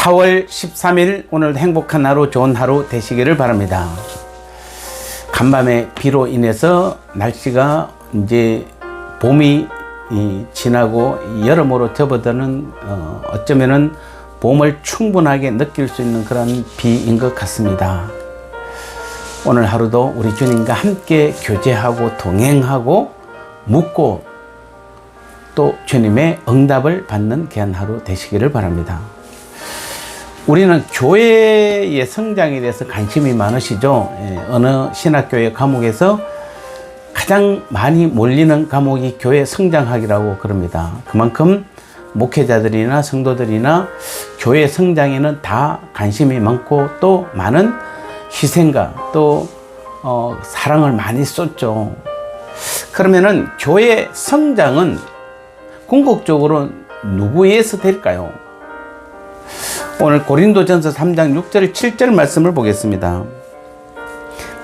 4월 13일 오늘 행복한 하루, 좋은 하루 되시기를 바랍니다. 간밤에 비로 인해서 날씨가 이제 봄이 지나고 여름으로 접어드는 어쩌면은 봄을 충분하게 느낄 수 있는 그런 비인 것 같습니다. 오늘 하루도 우리 주님과 함께 교제하고 동행하고 묻고 또 주님의 응답을 받는 귀한 하루 되시기를 바랍니다. 우리는 교회의 성장에 대해서 관심이 많으시죠? 어느 신학교의 과목에서 가장 많이 몰리는 과목이 교회 성장학이라고 그럽니다. 그만큼 목회자들이나 성도들이나 교회 성장에는 다 관심이 많고 또 많은 희생과 또 사랑을 많이 쏟죠. 그러면은 교회 성장은 궁극적으로 누구에서 될까요? 오늘 고린도전서 3장 6절 7절 말씀을 보겠습니다.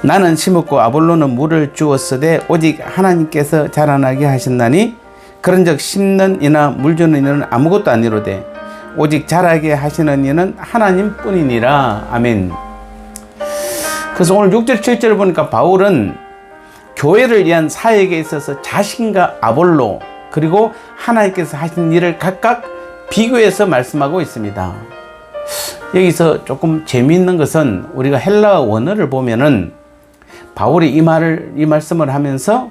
나는 심었고 아볼로는 물을 주었으되 오직 하나님께서 자라나게 하신다니 그런즉 심는 이나 물 주는 이는 아무것도 아니로되 오직 자라게 하시는 이는 하나님뿐이니라. 아멘. 그래서 오늘 6절 7절을 보니까 바울은 교회를 위한 사역에 있어서 자신과 아볼로 그리고 하나님께서 하신 일을 각각 비교해서 말씀하고 있습니다. 여기서 조금 재미있는 것은 우리가 헬라어 원어를 보면은 바울이 이 말씀을 하면서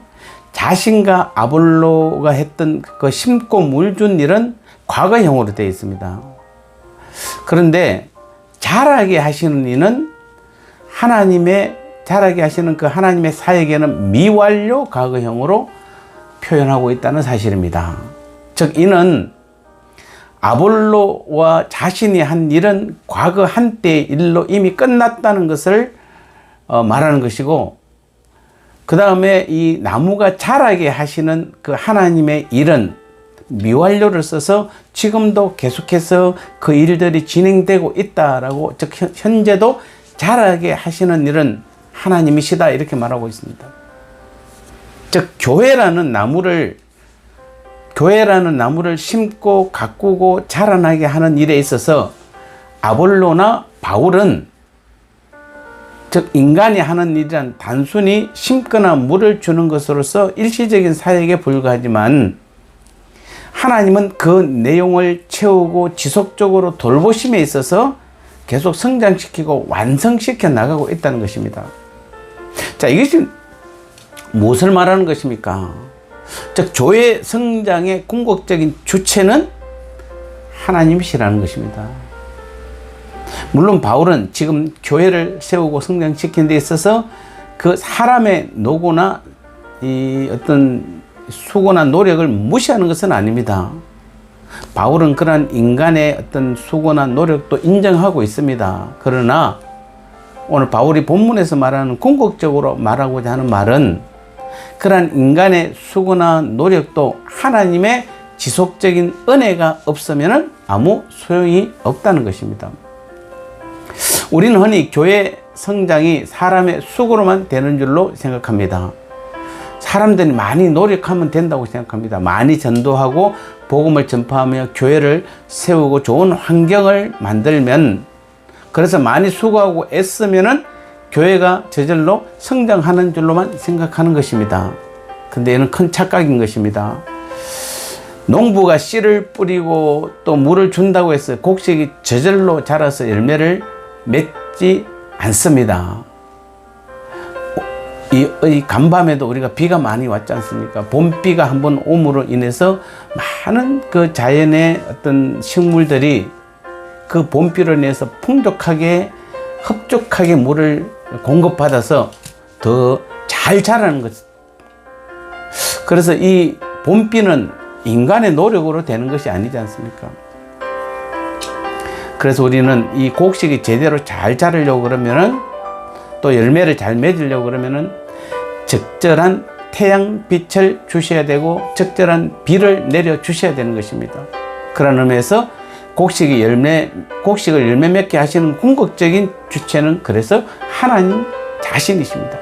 자신과 아볼로가 했던 그 심고 물 준 일은 과거형으로 되어 있습니다. 그런데 자라게 하시는 이는 자라게 하시는 그 하나님의 사역에는 미완료 과거형으로 표현하고 있다는 사실입니다. 즉 이는 아볼로와 자신이 한 일은 과거 한때의 일로 이미 끝났다는 것을 말하는 것이고, 그 다음에 이 나무가 자라게 하시는 그 하나님의 일은 미완료를 써서 지금도 계속해서 그 일들이 진행되고 있다라고, 즉 현재도 자라게 하시는 일은 하나님이시다 이렇게 말하고 있습니다. 즉 교회라는 나무를 심고 가꾸고 자라나게 하는 일에 있어서 아볼로나 바울은, 즉 인간이 하는 일이란 단순히 심거나 물을 주는 것으로서 일시적인 사역에 불과하지만 하나님은 그 내용을 채우고 지속적으로 돌보심에 있어서 계속 성장시키고 완성시켜 나가고 있다는 것입니다. 자, 이것이 무엇을 말하는 것입니까? 즉 교회 성장의 궁극적인 주체는 하나님이시라는 것입니다. 물론 바울은 지금 교회를 세우고 성장시키는 데 있어서 그 사람의 노고나 이 어떤 수고나 노력을 무시하는 것은 아닙니다. 바울은 그러한 인간의 어떤 수고나 노력도 인정하고 있습니다. 그러나 오늘 바울이 본문에서 말하는 궁극적으로 말하고자 하는 말은 그러한 인간의 수고나 노력도 하나님의 지속적인 은혜가 없으면 아무 소용이 없다는 것입니다. 우리는 흔히 교회 성장이 사람의 수고로만 되는 줄로 생각합니다. 사람들이 많이 노력하면 된다고 생각합니다. 많이 전도하고 복음을 전파하며 교회를 세우고 좋은 환경을 만들면, 그래서 많이 수고하고 애쓰면은 교회가 저절로 성장하는 줄로만 생각하는 것입니다. 근데 이는 큰 착각인 것입니다. 농부가 씨를 뿌리고 또 물을 준다고 해서 곡식이 저절로 자라서 열매를 맺지 않습니다. 이 간밤에도 우리가 비가 많이 왔지 않습니까? 봄비가 한번 옴으로 인해서 많은 그 자연의 어떤 식물들이 그 봄비로 인해서 풍족하게 흡족하게 물을 공급받아서 더 잘 자라는 것. 그래서 이 봄비는 인간의 노력으로 되는 것이 아니지 않습니까? 그래서 우리는 이 곡식이 제대로 잘 자라려고 그러면은, 또 열매를 잘 맺으려고 그러면은 적절한 태양빛을 주셔야 되고 적절한 비를 내려 주셔야 되는 것입니다. 그런 의미에서 곡식을 열매 맺게 하시는 궁극적인 주체는 그래서 하나님 자신이십니다.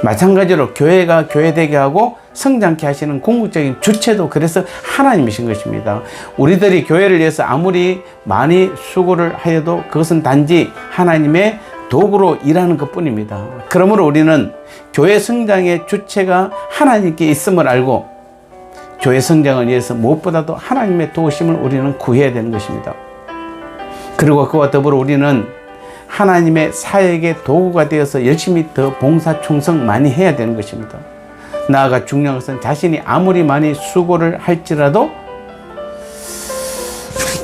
마찬가지로 교회가 교회되게 하고 성장케 하시는 궁극적인 주체도 그래서 하나님이신 것입니다. 우리들이 교회를 위해서 아무리 많이 수고를 하여도 그것은 단지 하나님의 도구로 일하는 것 뿐입니다. 그러므로 우리는 교회 성장의 주체가 하나님께 있음을 알고 교회 성장을 위해서 무엇보다도 하나님의 도우심을 우리는 구해야 되는 것입니다. 그리고 그와 더불어 우리는 하나님의 사역의 도구가 되어서 열심히 더 봉사 충성 많이 해야 되는 것입니다. 나아가 중요한 것은 자신이 아무리 많이 수고를 할지라도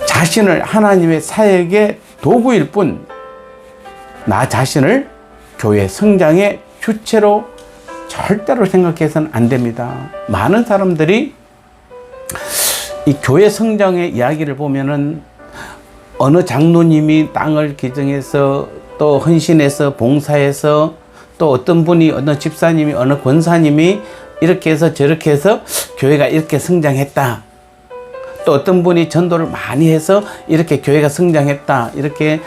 자신을 하나님의 사역의 도구일 뿐 나 자신을 교회 성장의 주체로 절대로 생각해서는 안 됩니다. 많은 사람들이 이 교회 성장의 이야기를 보면은 어느 장로님이 땅을 기증해서 또 헌신해서 봉사해서 또 어떤 분이 어느 집사님이 어느 권사님이 이렇게 해서 저렇게 해서 교회가 이렇게 성장했다. 또 어떤 분이 전도를 많이 해서 이렇게 교회가 성장했다. 이렇게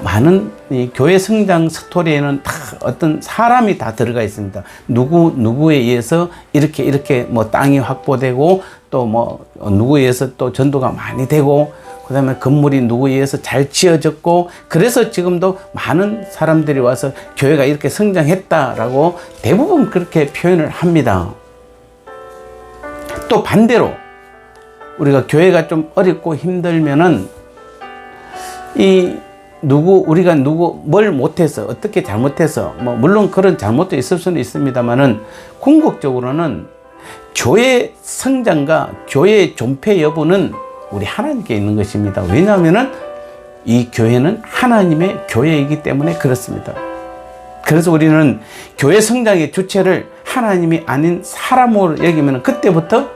많은 이 교회 성장 스토리에는 다 어떤 사람이 다 들어가 있습니다. 누구에 의해서 이렇게 뭐 땅이 확보되고 또 뭐 누구에 의해서 또 전도가 많이 되고 그 다음에 건물이 누구에 의해서 잘 지어졌고 그래서 지금도 많은 사람들이 와서 교회가 이렇게 성장했다라고 대부분 그렇게 표현을 합니다. 또 반대로 우리가 교회가 좀 어렵고 힘들면은 우리가 뭘 못해서 어떻게 잘못해서 뭐 물론 그런 잘못도 있을 수는 있습니다만은 궁극적으로는 교회 성장과 교회의 존폐 여부는 우리 하나님께 있는 것입니다. 왜냐하면은 이 교회는 하나님의 교회이기 때문에 그렇습니다. 그래서 우리는 교회 성장의 주체를 하나님이 아닌 사람으로 여기면 그때부터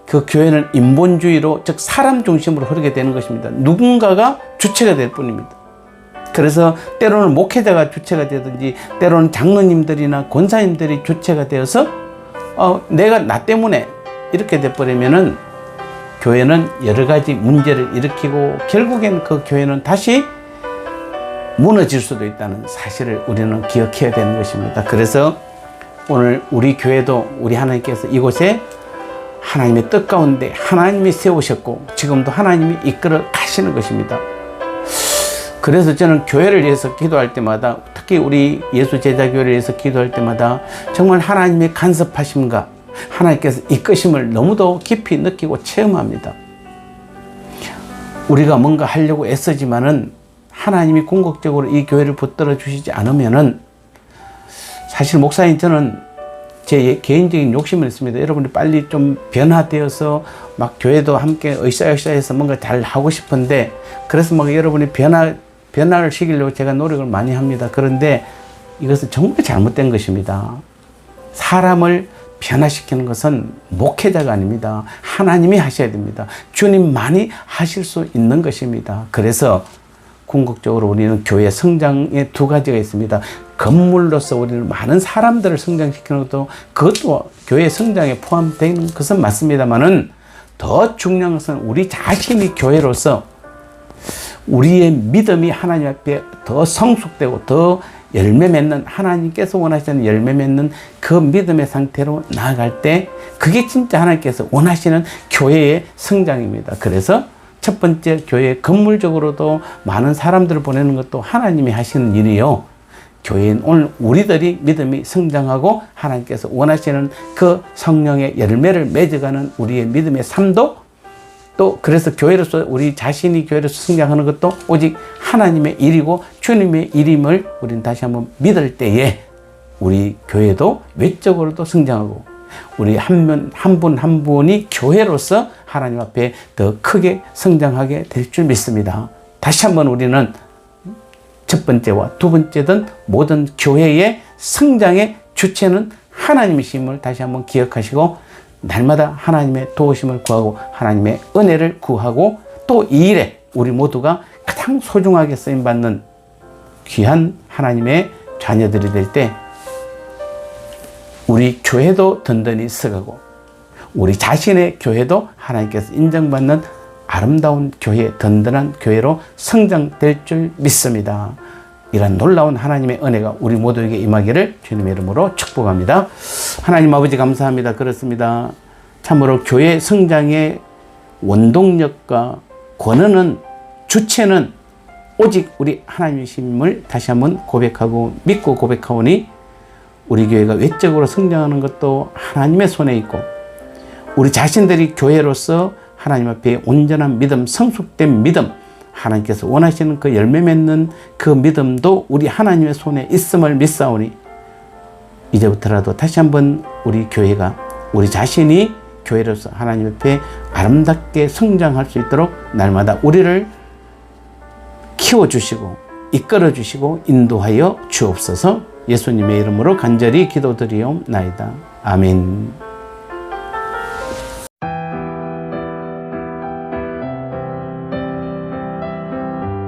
그 교회는 인본주의로 즉 사람 중심으로 흐르게 되는 것입니다. 누군가가 주체가 될 뿐입니다. 그래서 때로는 목회자가 주체가 되든지 때로는 장로님들이나 권사님들이 주체가 되어서 내가 나 때문에 이렇게 돼버리면은 교회는 여러 가지 문제를 일으키고 결국엔 그 교회는 다시 무너질 수도 있다는 사실을 우리는 기억해야 되는 것입니다. 그래서 오늘 우리 교회도 우리 하나님께서 이곳에 하나님의 뜻 가운데 하나님이 세우셨고 지금도 하나님이 이끌어 가시는 것입니다. 그래서 저는 교회를 위해서 기도할 때마다 특히 우리 예수 제자교회를 위해서 기도할 때마다 정말 하나님의 간섭하심과 하나님께서 이끄심을 너무도 깊이 느끼고 체험합니다. 우리가 뭔가 하려고 애쓰지만은 하나님이 궁극적으로 이 교회를 붙들어 주시지 않으면은 사실 목사님 저는 제 개인적인 욕심은 있습니다. 여러분이 빨리 좀 변화되어서 막 교회도 함께 으쌰으쌰해서 뭔가 잘 하고 싶은데 그래서 막 여러분이 변화를 시키려고 제가 노력을 많이 합니다. 그런데 이것은 정말 잘못된 것입니다. 사람을 변화시키는 것은 목회자가 아닙니다. 하나님이 하셔야 됩니다. 주님만이 하실 수 있는 것입니다. 그래서 궁극적으로 우리는 교회 성장에 두 가지가 있습니다. 건물로서 우리는 많은 사람들을 성장시키는 것도 그것도 교회 성장에 포함되는 것은 맞습니다만은 더 중요한 것은 우리 자신이 교회로서 우리의 믿음이 하나님 앞에 더 성숙되고 더 열매 맺는 하나님께서 원하시는 열매 맺는 그 믿음의 상태로 나아갈 때 그게 진짜 하나님께서 원하시는 교회의 성장입니다. 그래서 첫 번째 교회 건물적으로도 많은 사람들을 보내는 것도 하나님이 하시는 일이요. 교회인 오늘 우리들이 믿음이 성장하고 하나님께서 원하시는 그 성령의 열매를 맺어가는 우리의 믿음의 삶도 또 그래서 교회로서 우리 자신이 교회로서 성장하는 것도 오직 하나님의 일이고 주님의 일임을 우리는 다시 한번 믿을 때에 우리 교회도 외적으로도 성장하고 우리 한 분 한 분이 교회로서 하나님 앞에 더 크게 성장하게 될 줄 믿습니다. 다시 한번 우리는 첫 번째와 두 번째든 모든 교회의 성장의 주체는 하나님이심을 다시 한번 기억하시고 날마다 하나님의 도우심을 구하고 하나님의 은혜를 구하고 또 이 일에 우리 모두가 가장 소중하게 쓰임받는 귀한 하나님의 자녀들이 될 때 우리 교회도 든든히 서가고 우리 자신의 교회도 하나님께서 인정받는 아름다운 교회, 든든한 교회로 성장될 줄 믿습니다. 이런 놀라운 하나님의 은혜가 우리 모두에게 임하기를 주님의 이름으로 축복합니다. 하나님 아버지 감사합니다. 그렇습니다. 참으로 교회 성장의 원동력과 권한은, 주체는 오직 우리 하나님이심을 다시 한번 고백하고 믿고 고백하오니, 우리 교회가 외적으로 성장하는 것도 하나님의 손에 있고, 우리 자신들이 교회로서 하나님 앞에 온전한 믿음, 성숙된 믿음, 하나님께서 원하시는 그 열매 맺는 그 믿음도 우리 하나님의 손에 있음을 믿사오니, 이제부터라도 다시 한번 우리 교회가, 우리 자신이 교회로서 하나님 앞에 아름답게 성장할 수 있도록 날마다 우리를 키워주시고 이끌어주시고 인도하여 주옵소서. 예수님의 이름으로 간절히 기도드리옵나이다. 아멘.